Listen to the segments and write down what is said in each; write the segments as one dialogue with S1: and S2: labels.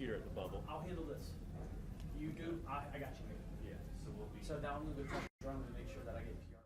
S1: here at the bubble.
S2: I'll handle this. You do. I got you.
S1: Yeah. So we'll be.
S2: So now I'm gonna go talk to Drone to make sure that I get PR.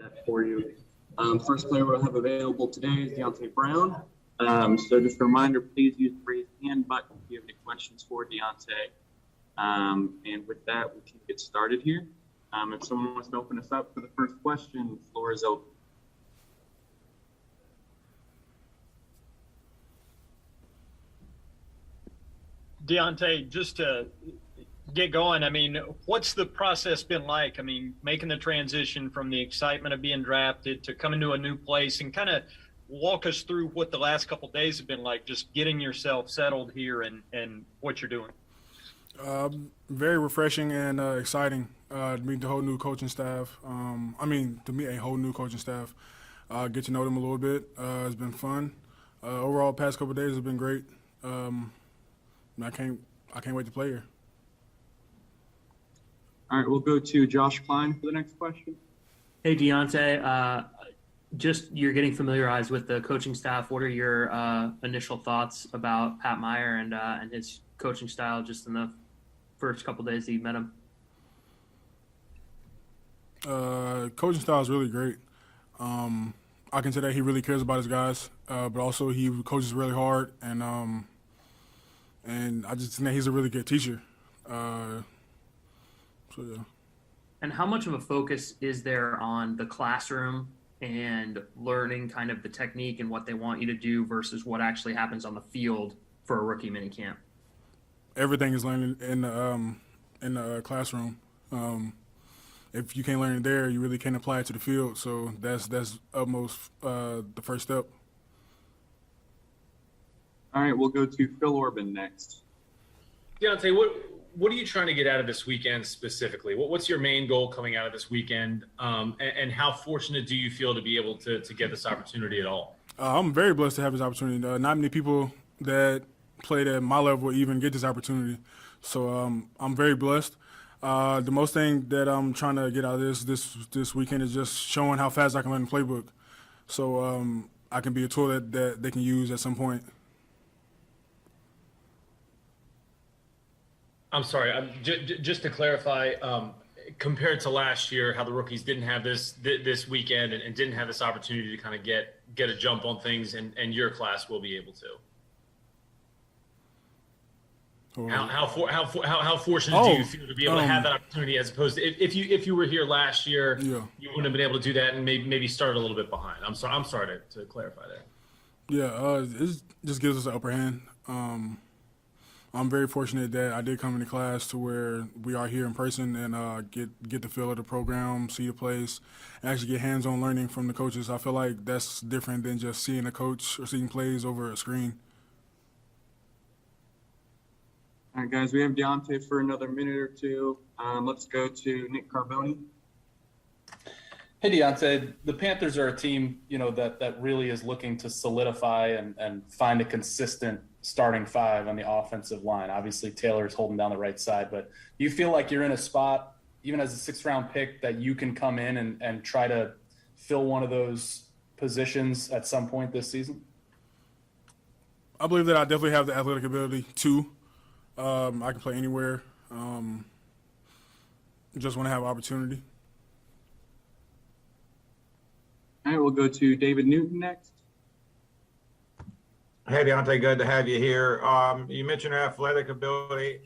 S1: that for you. First player we'll have available today is Deontay Brown. So just a reminder, please use the raise hand button if you have any questions for Deontay. And with that, we can get started here. If someone wants to open us up for the first question, the floor is open.
S3: Deontay, just to get going, I mean, what's the process been like? I mean, making the transition from the excitement of being drafted to coming to a new place, and kind of walk us through what the last couple of days have been like, just getting yourself settled here and what you're doing.
S4: Very refreshing and exciting to meet the whole new coaching staff. To meet a whole new coaching staff, get to know them a little bit. It's been fun. Overall, past couple of days have been great. I can't wait to play here.
S1: All right, we'll go to Josh Klein for the next question.
S5: Hey, Deontay, just you're getting familiarized with the coaching staff. What are your initial thoughts about Pat Meyer and his coaching style just in the first couple days that you met him?
S4: Coaching style is really great. I can say that he really cares about his guys, but also he coaches really hard, and I just think that he's a really good teacher. So yeah.
S5: And how much of a focus is there on the classroom and learning kind of the technique and what they want you to do versus what actually happens on the field for a rookie minicamp?
S4: Everything is learned in the classroom. If you can't learn it there, you really can't apply it to the field. So that's utmost the first step.
S1: All right, we'll go to Phil Orban next.
S6: Deontay, what are you trying to get out of this weekend specifically? What's your main goal coming out of this weekend? And how fortunate do you feel to be able to get this opportunity at all?
S4: I'm very blessed to have this opportunity. Not many people that played at my level even get this opportunity. So I'm very blessed. The most thing that I'm trying to get out of this weekend is just showing how fast I can learn the playbook. So I can be a tool that they can use at some point.
S6: I'm sorry, just to clarify, compared to last year, how the rookies didn't have this weekend and didn't have this opportunity to kind of get a jump on things, and your class will be able to. How fortunate do you feel to be able to have that opportunity, as opposed to if you were here last year, you wouldn't have been able to do that and maybe start a little bit behind. I'm sorry to clarify that.
S4: Yeah, it just gives us an upper hand. I'm very fortunate that I did come into class to where we are here in person and get the feel of the program, see the place, and actually get hands-on learning from the coaches. I feel like that's different than just seeing a coach or seeing plays over a screen.
S1: All right, guys, we have Deontay for another minute or two. Let's go to Nick Carboni.
S7: Hey, Deontay, the Panthers are a team, that really is looking to solidify and find a consistent starting five on the offensive line. Obviously, Taylor's holding down the right side, but do you feel like you're in a spot, even as a sixth-round pick, that you can come in and try to fill one of those positions at some point this season?
S4: I believe that I definitely have the athletic ability to. I can play anywhere. Just want to have opportunity.
S1: All right, we'll go to David Newton next.
S8: Hey, Deontay, good to have you here. You mentioned your athletic ability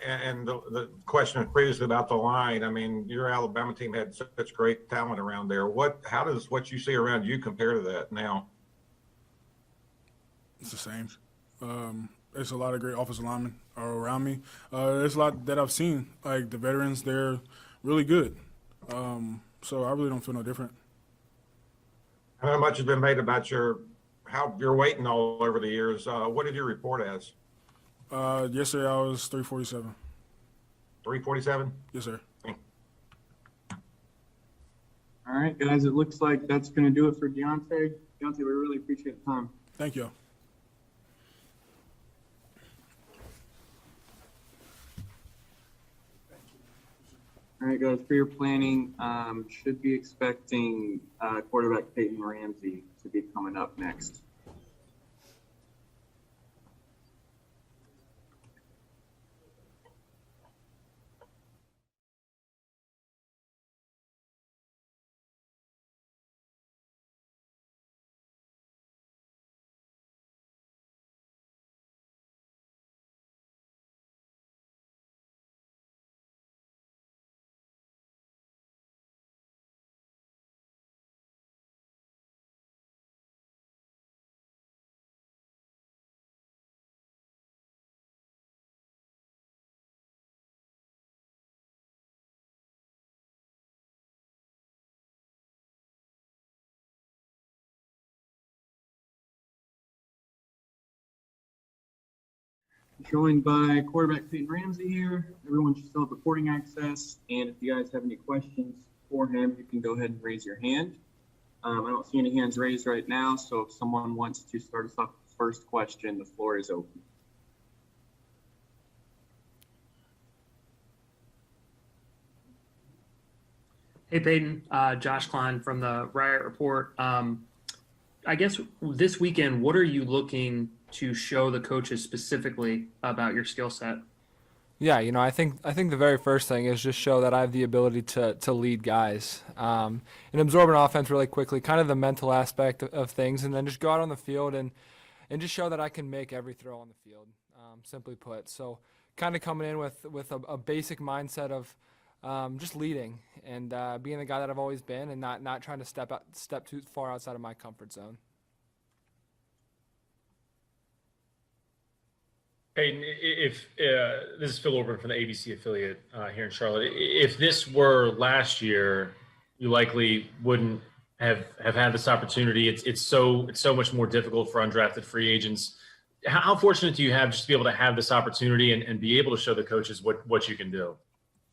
S8: and the question previously about the line. I mean, your Alabama team had such great talent around there. How does what you see around you compare to that now?
S4: It's the same. There's a lot of great offensive linemen around me. There's a lot that I've seen. Like the veterans, they're really good. So I really don't feel no different.
S8: How much has been made about how you're waiting all over the years? What did you report as?
S4: Yesterday I was 347.
S8: 347?
S4: Yes, sir.
S1: All right, guys, it looks like that's going to do it for Deontay. Deontay, we really appreciate the time.
S4: Thank you.
S1: All right, guys, for your planning, should be expecting quarterback Peyton Ramsey to be coming up next. joined by quarterback Peyton Ramsey here. Everyone should still have recording access. And if you guys have any questions for him, you can go ahead and raise your hand. I don't see any hands raised right now, so if someone wants to start us off with the first question, the floor is open.
S5: Hey, Peyton, Josh Klein from the Riot Report. I guess this weekend, what are you looking to show the coaches specifically about your skill set?
S9: Yeah, I think the very first thing is just show that I have the ability to lead guys and absorb an offense really quickly, kind of the mental aspect of things, and then just go out on the field and just show that I can make every throw on the field, simply put. So kind of coming in with a basic mindset of just leading and being the guy that I've always been, and not trying to step too far outside of my comfort zone.
S6: Peyton, if this is Phil Orban from the ABC affiliate here in Charlotte, if this were last year, you likely wouldn't have had this opportunity. It's so much more difficult for undrafted free agents. How fortunate do you have just to be able to have this opportunity and be able to show the coaches what you can do?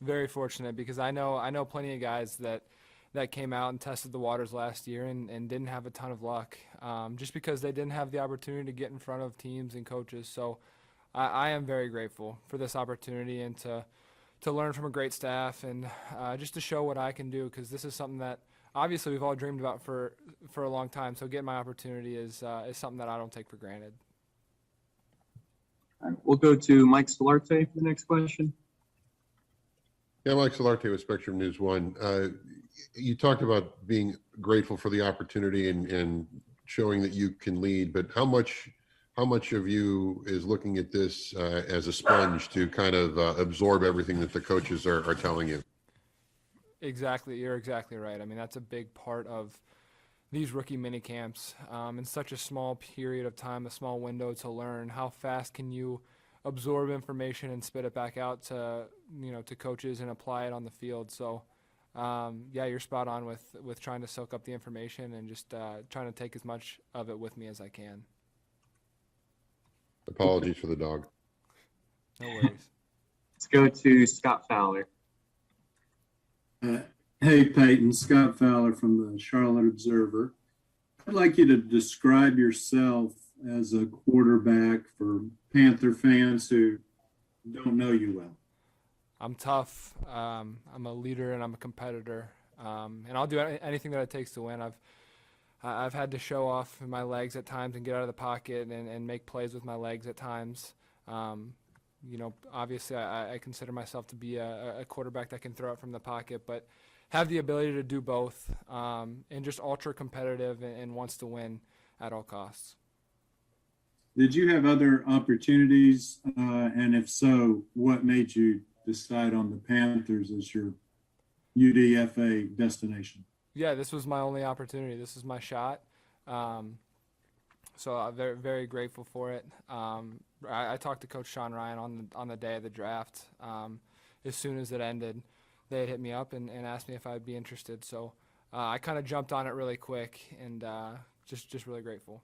S9: Very fortunate, because I know plenty of guys that came out and tested the waters last year and didn't have a ton of luck, just because they didn't have the opportunity to get in front of teams and coaches. So I am very grateful for this opportunity and to learn from a great staff and just to show what I can do, because this is something that obviously we've all dreamed about for a long time. So getting my opportunity is something that I don't take for granted.
S1: All right, we'll go to Mike Solarte for the next question.
S10: Yeah, Mike Solarte with Spectrum News 1. You talked about being grateful for the opportunity and showing that you can lead, but how much of you is looking at this as a sponge to kind of absorb everything that the coaches are telling you?
S9: Exactly. You're exactly right. I mean, that's a big part of these rookie mini camps. In such a small period of time, a small window to learn, how fast can you absorb information and spit it back out to coaches and apply it on the field. So yeah, you're spot on with trying to soak up the information and just trying to take as much of it with me as I can.
S10: Apologies for the dog.
S9: No worries.
S1: Let's go to Scott Fowler.
S11: Hey, Peyton, Scott Fowler from the Charlotte Observer. I'd like you to describe yourself as a quarterback for Panther fans who don't know you well.
S9: I'm tough. I'm a leader and I'm a competitor. And I'll do anything that it takes to win. I've had to show off my legs at times and get out of the pocket and make plays with my legs at times. Obviously I consider myself to be a quarterback that can throw it from the pocket, but have the ability to do both, and just ultra competitive and wants to win at all costs.
S11: Did you have other opportunities? And if so, what made you decide on the Panthers as your UDFA destination?
S9: Yeah, this was my only opportunity. This is my shot. So I'm very, very grateful for it. I talked to Coach Sean Ryan on the day of the draft. As soon as it ended, they had hit me up and asked me if I'd be interested. So I kind of jumped on it really quick and just really grateful.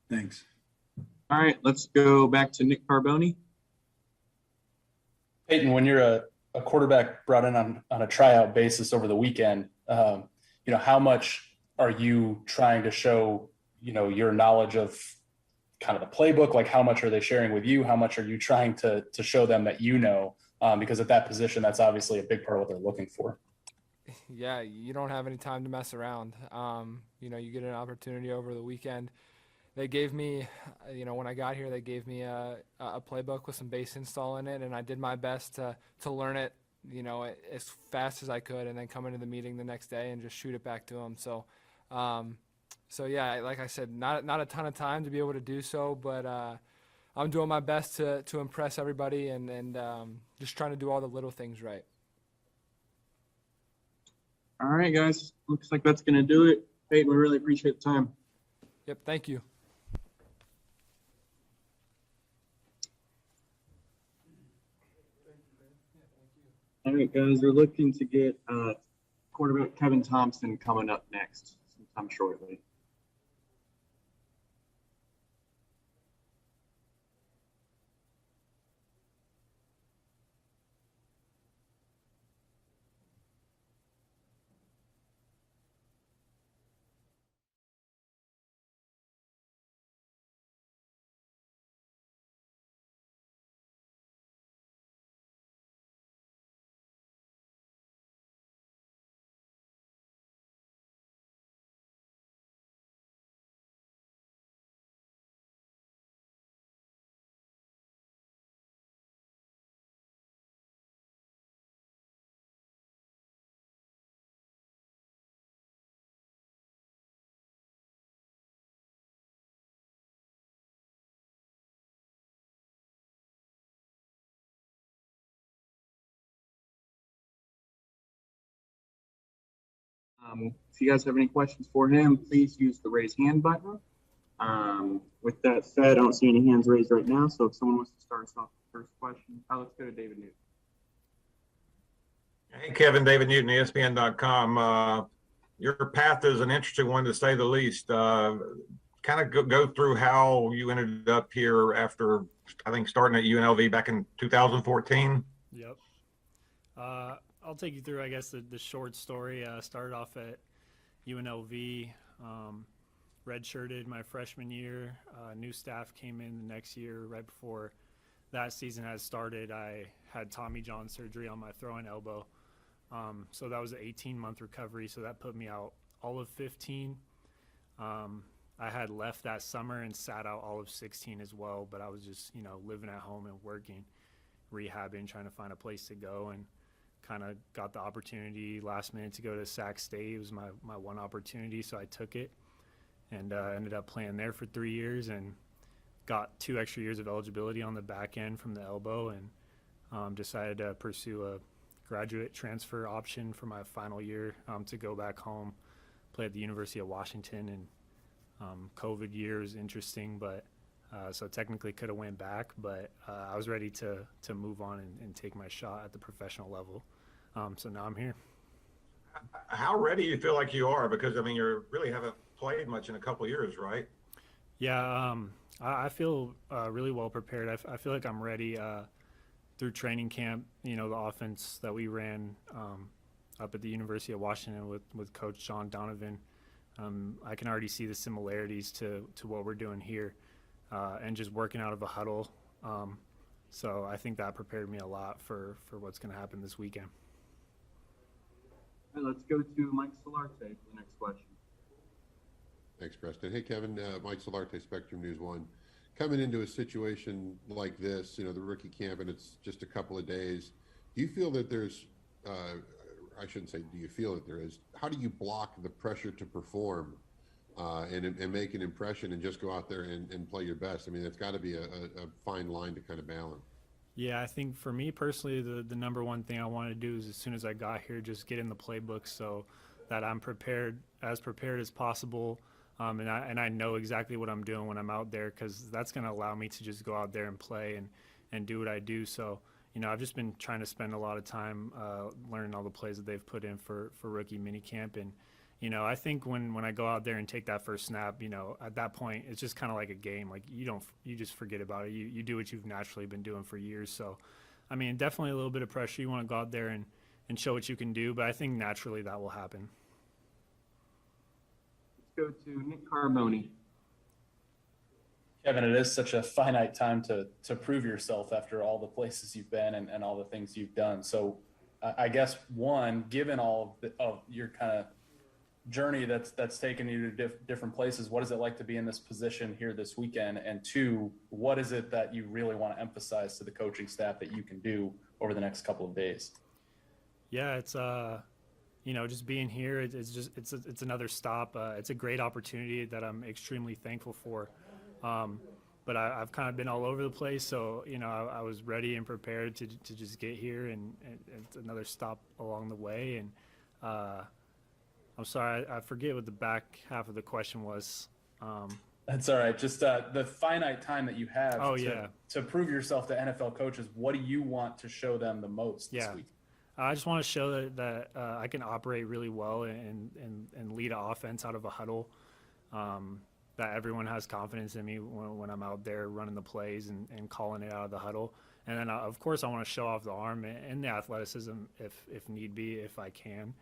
S11: Thanks.
S1: All right, let's go back to Nick Carboni.
S7: Peyton, when you're a quarterback brought in on a tryout basis over the weekend, how much are you trying to show, your knowledge of kind of the playbook? Like, how much are they sharing with you? How much are you trying to show them that because at that position, that's obviously a big part of what they're looking for.
S9: Yeah, you don't have any time to mess around. You get an opportunity over the weekend. They gave me, when I got here, they gave me a playbook with some base install in it, and I did my best to learn it, as fast as I could, and then come into the meeting the next day and just shoot it back to them. So yeah, like I said, not a ton of time to be able to do so, but I'm doing my best to impress everybody and just trying to do all the little things right.
S1: All right, guys. Looks like that's going to do it. Peyton, we really appreciate the time.
S9: Yep, thank you.
S1: All right, guys, we're looking to get quarterback Kevin Thompson coming up next sometime shortly. If you guys have any questions for him, please use the raise hand button. With that said, I don't see any hands raised right now, so if someone wants to start us off with the first question, let's go to David Newton.
S8: Hey, Kevin, David Newton, ESPN.com. Your path is an interesting one, to say the least. Kind of go through how you ended up here after, I think, starting at UNLV back in 2014.
S12: Yep. I'll take you through, I guess, the short story. Started off at UNLV, redshirted my freshman year. New staff came in the next year. Right before that season had started, I had Tommy John surgery on my throwing elbow. So that was an 18-month recovery, so that put me out all of 15. I had left that summer and sat out all of 16 as well, but I was just, living at home and working, rehabbing, trying to find a place to go, and kind of got the opportunity last minute to go to Sac State. It was my one opportunity, so I took it and ended up playing there for 3 years and got 2 extra years of eligibility on the back end from the elbow, and decided to pursue a graduate transfer option for my final year to go back home, play at the University of Washington. And COVID year was interesting, but so technically could have went back, but I was ready to move on and take my shot at the professional level. So now I'm here.
S8: How ready do you feel like you are? Because, I mean, you really haven't played much in a couple of years, right?
S12: Yeah, I feel really well prepared. I feel like I'm ready. Through training camp, the offense that we ran up at the University of Washington with Coach John Donovan, I can already see the similarities to what we're doing here, and just working out of a huddle. So I think that prepared me a lot for what's going to happen this weekend.
S1: All right, let's go to Mike Solarte for the next question.
S10: Thanks, Preston. Hey, Kevin, Mike Solarte, Spectrum News 1. Coming into a situation like this, the rookie camp, and it's just a couple of days, do you feel that there's, I shouldn't say do you feel that there is, how do you block the pressure to perform and make an impression and just go out there and play your best? I mean, it's got to be a fine line to kind of balance.
S12: Yeah, I think for me personally, the number one thing I wanted to do is as soon as I got here, just get in the playbook so that I'm prepared as possible. And I know exactly what I'm doing when I'm out there, because that's going to allow me to just go out there and play and do what I do. So, I've just been trying to spend a lot of time learning all the plays that they've put in for rookie minicamp. And, I think when I go out there and take that first snap, at that point, it's just kind of like a game. Like you just forget about it. You do what you've naturally been doing for years. So, I mean, definitely a little bit of pressure. You want to go out there and show what you can do. But I think naturally that will happen.
S1: Go to Nick Carboni.
S7: Kevin, it is such a finite time to prove yourself after all the places you've been and all the things you've done. So I guess, one, given all of your kind of journey that's taken you to different places, what is it like to be in this position here this weekend? And two, what is it that you really want to emphasize to the coaching staff that you can do over the next couple of days?
S12: Yeah, it's just being here, it's another stop. It's a great opportunity that I'm extremely thankful for. But I've kind of been all over the place, so I was ready and prepared to just get here, and it's another stop along the way. And I'm sorry, I forget what the back half of the question was.
S7: That's all right. Just the finite time that you have to prove yourself to NFL coaches. What do you want to show them the most this week?
S12: I just want to show that I can operate really well and lead an offense out of a huddle, that everyone has confidence in me when I'm out there running the plays and calling it out of the huddle. And then, of course, I want to show off the arm and the athleticism if need be, if I can.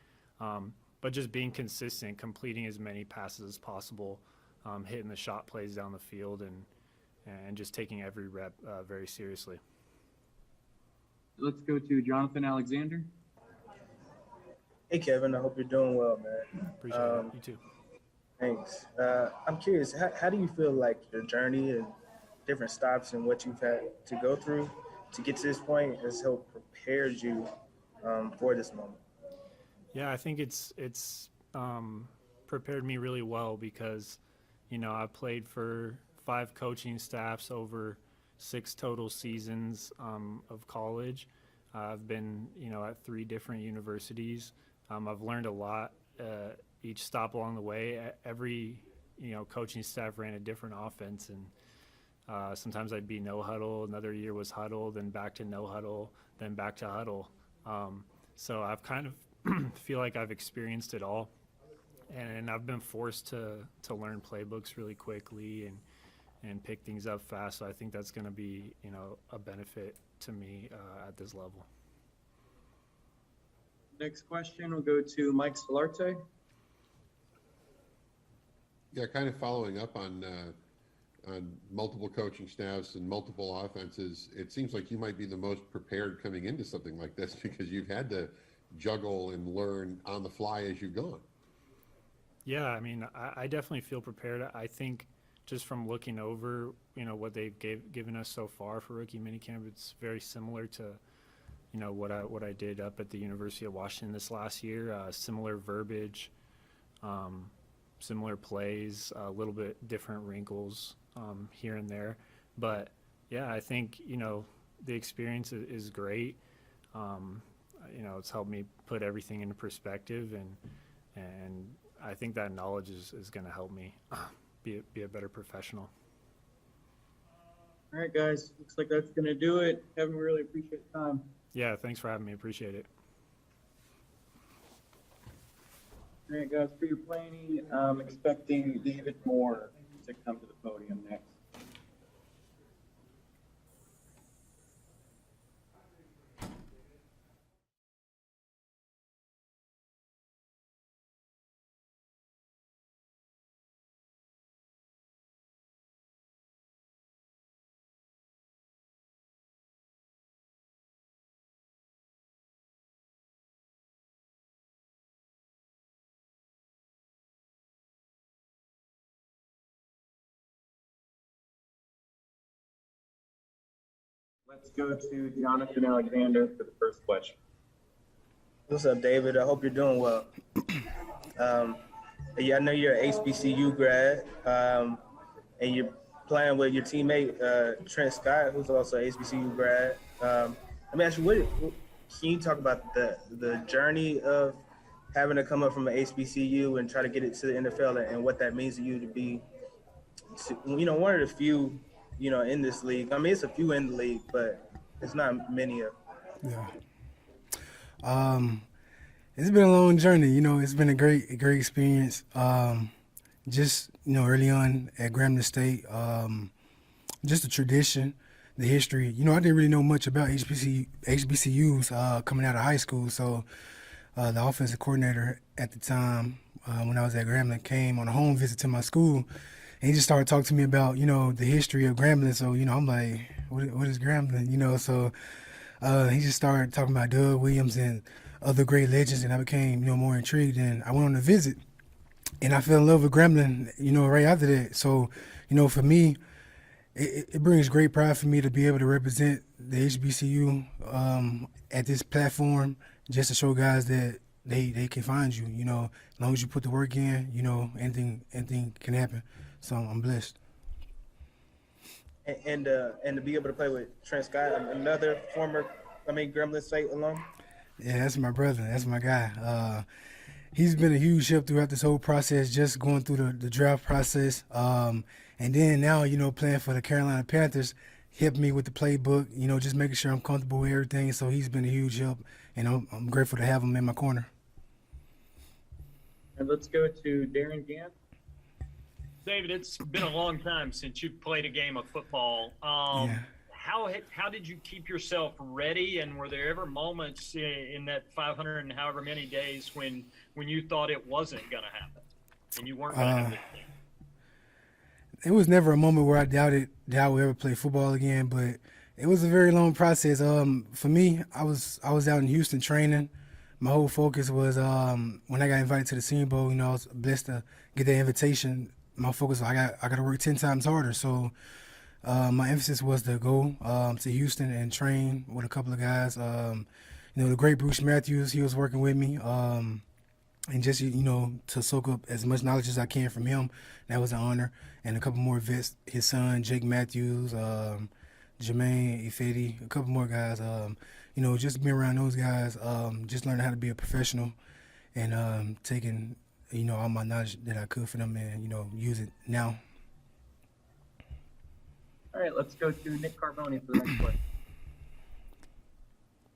S12: But just being consistent, completing as many passes as possible, hitting the shot plays down the field, and just taking every rep very seriously.
S1: Let's go to Jonathan Alexander.
S13: Hey, Kevin. I hope you're doing well, man.
S12: Appreciate it. You too.
S13: Thanks. I'm curious, how do you feel like your journey and different stops and what you've had to go through to get to this point has helped prepare you for this moment?
S12: Yeah, I think it's prepared me really well because, I played for 5 coaching staffs over 6 total seasons of college. I've been, at 3 different universities. I've learned a lot each stop along the way. Every coaching staff ran a different offense, and sometimes I'd be no huddle. Another year was huddle, then back to no huddle, then back to huddle. So I've kind of feel like I've experienced it all, and I've been forced to learn playbooks really quickly and pick things up fast. So I think that's going to be a benefit to me at this level.
S1: Next question will go to Mike Solarte.
S10: Yeah, kind of following up on multiple coaching staffs and multiple offenses, it seems like you might be the most prepared coming into something like this because you've had to juggle and learn on the fly as you've gone.
S12: Yeah, I mean, I definitely feel prepared. I think just from looking over, what they've given us so far for rookie minicamp, it's very similar to, what I did up at the University of Washington this last year. Similar verbiage, similar plays, a little bit different wrinkles here and there. But yeah, I think the experience is great. It's helped me put everything into perspective, and I think that knowledge is going to help me be a better professional.
S1: All right, guys, looks like that's going to do it. Kevin, we really appreciate the time.
S12: Yeah, thanks for having me. Appreciate it.
S1: All right, guys, for your planning, I'm expecting David Moore to come to the podium next. Let's go to Jonathan Alexander for the first question.
S13: What's up, David? I hope you're doing well. Yeah, I know you're an HBCU grad, and you're playing with your teammate Trent Scott, who's also an HBCU grad. Let me ask you, can you talk about the journey of having to come up from an HBCU and try to get it to the NFL, and what that means to you to be, one of the few, in this league? I mean, it's a few in the league, but it's not many of them.
S14: Yeah. It's been a long journey. It's been a great experience. Just, early on at Grambling State, just the tradition, the history. I didn't really know much about HBCUs coming out of high school. So the offensive coordinator at the time, when I was at Grambling, came on a home visit to my school, and he just started talking to me about, the history of Grambling. So, I'm like, what is Grambling? So he just started talking about Doug Williams and other great legends, and I became, more intrigued. And I went on a visit, and I fell in love with Grambling, right after that. So, for me, it brings great pride for me to be able to represent the HBCU at this platform, just to show guys that they can find you. As long as you put the work in, anything can happen. So I'm blessed.
S13: And to be able to play with Trent Scott, another former, Grambling State alum.
S14: Yeah, that's my brother. That's my guy. He's been a huge help throughout this whole process, just going through the draft process. And then now, playing for the Carolina Panthers, helped me with the playbook, just making sure I'm comfortable with everything. So he's been a huge help, and I'm grateful to have him in my corner.
S1: And let's go to Darren Gant.
S3: David, it's been a long time since you've played a game of football.
S14: Yeah.
S3: How did you keep yourself ready, and were there ever moments in that 500 and however many days when you thought it wasn't going to happen and you weren't going to have this thing?
S14: It was never a moment where I doubted that I would ever play football again, but it was a very long process. For me, I was out in Houston training. My whole focus was when I got invited to the Senior Bowl. I was blessed to get that invitation. My focus was I got to work 10 times harder. So my emphasis was to go to Houston and train with a couple of guys. The great Bruce Matthews, he was working with me. And just, to soak up as much knowledge as I can from him. That was an honor. And a couple more vets, his son, Jake Matthews, Jermaine Ifedi, a couple more guys. Just being around those guys, just learning how to be a professional and taking all my knowledge that I could for them and use it now.
S1: All right, let's go to Nick Carboni for the next question.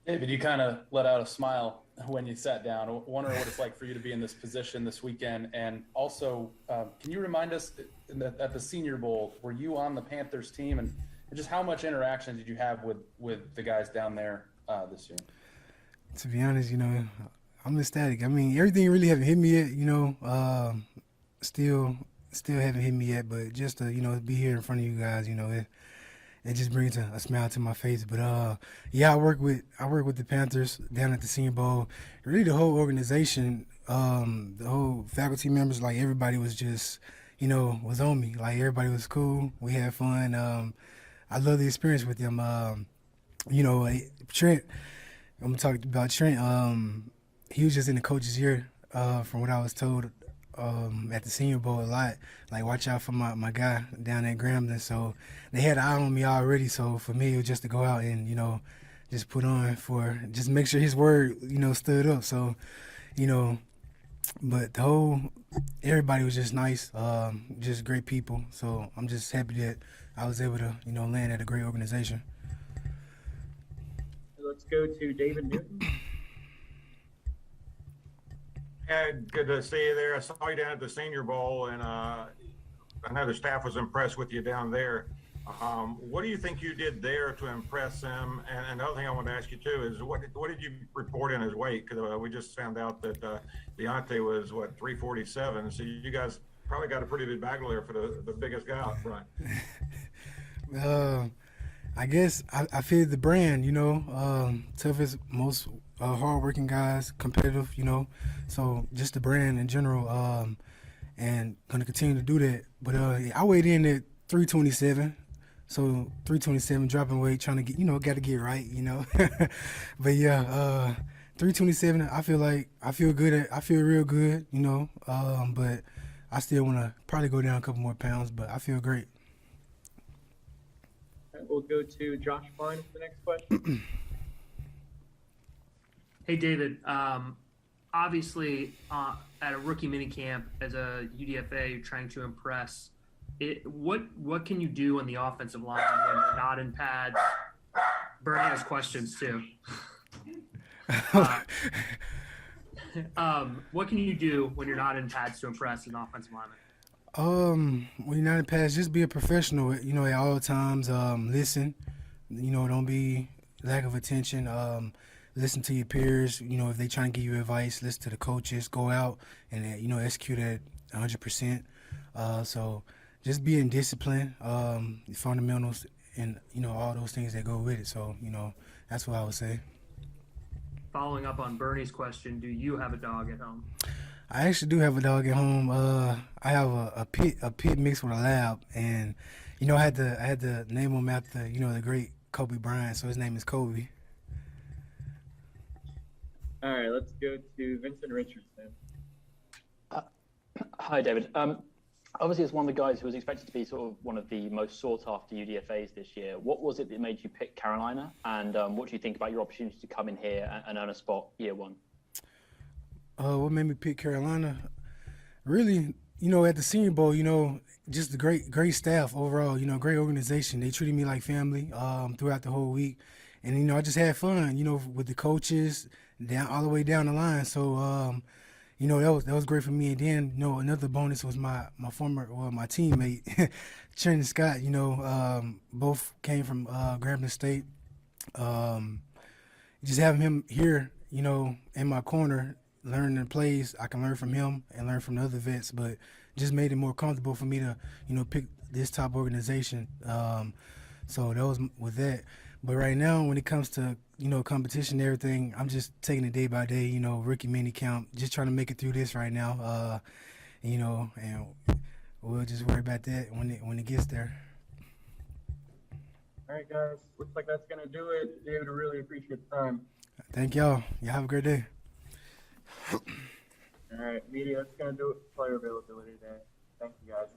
S7: David, you kind of let out a smile when you sat down. I wonder what it's like for you to be in this position this weekend. And also, can you remind us at the Senior Bowl, were you on the Panthers team? And just how much interaction did you have with the guys down there this year?
S14: To be honest, I'm ecstatic. I mean, everything really haven't hit me yet, still haven't hit me yet, but just to, be here in front of you guys, it just brings a smile to my face. But yeah, I work with the Panthers down at the Senior Bowl. Really, the whole organization, the whole faculty members, like everybody was just, was on me. Like everybody was cool. We had fun. I love the experience with them. Trent, I'm gonna talk about Trent. He was just in the coach's ear, from what I was told. At the Senior Bowl a lot, like watch out for my guy down at Grambling. So they had an eye on me already. So for me, it was just to go out and just put on just make sure his word stood up. So but everybody was just nice, just great people. So I'm just happy that I was able to land at a great organization.
S1: Let's go to David Newton.
S8: Yeah, good to see you there. I saw you down at the Senior Bowl, and I know the staff was impressed with you down there. What do you think you did there to impress them? And the other thing I want to ask you too is what did you report in his weight? Because we just found out that Deontay was 347. So you guys probably got a pretty big bagel there for the biggest guy out front.
S14: I guess I feel the brand, toughest, most hardworking guys, competitive, so just the brand in general, and gonna continue to do that. But I weighed in at 327, so 327 dropping weight, trying to get, got to get right, but yeah, 327. I feel good. I feel real good, but I still want to probably go down a couple more pounds, but I feel great.
S1: We'll go to Josh Klein for the next question.
S5: Hey, David. Obviously, at a rookie minicamp as a UDFA, you're trying to impress. What can you do on the offensive line when you're not in pads? Bernie has questions too. What can you do when you're not in pads to impress an offensive lineman?
S14: When you're not in pads, just be a professional. At all times. Listen. Don't be lack of attention. Listen to your peers. If they trying to give you advice, listen to the coaches. Go out and execute at 100%. So just being disciplined, fundamentals, and all those things that go with it. So that's what I would say.
S5: Following up on Bernie's question, do you have a dog at home?
S14: I actually do have a dog at home. I have a pit mixed with a lab, and I had to name him after the great Kobe Bryant, so his name is Kobe.
S1: All right, let's go to Vincent Richardson.
S15: Hi, David. Obviously, as one of the guys who was expected to be sort of one of the most sought-after UDFAs this year, what was it that made you pick Carolina, and what do you think about your opportunity to come in here and earn a spot year one?
S14: What made me pick Carolina? Really, at the Senior Bowl, just the great staff overall, great organization. They treated me like family throughout the whole week. And, I just had fun, with the coaches all the way down the line. So, that was great for me. And then, another bonus was my teammate, Trent Scott, both came from Grambling State. Just having him here, in my corner, learning the plays, I can learn from him and learn from the other vets, but just made it more comfortable for me to, pick this top organization. So that was with that. But right now, when it comes to, competition and everything, I'm just taking it day by day, rookie minicamp, just trying to make it through this right now, and we'll just worry about that when it gets there.
S1: All right, guys, looks like that's going to do it. David, I really appreciate the time.
S14: Thank y'all. Y'all have a great day.
S1: All right, media, that's going to do it for player availability today. Thank you, guys.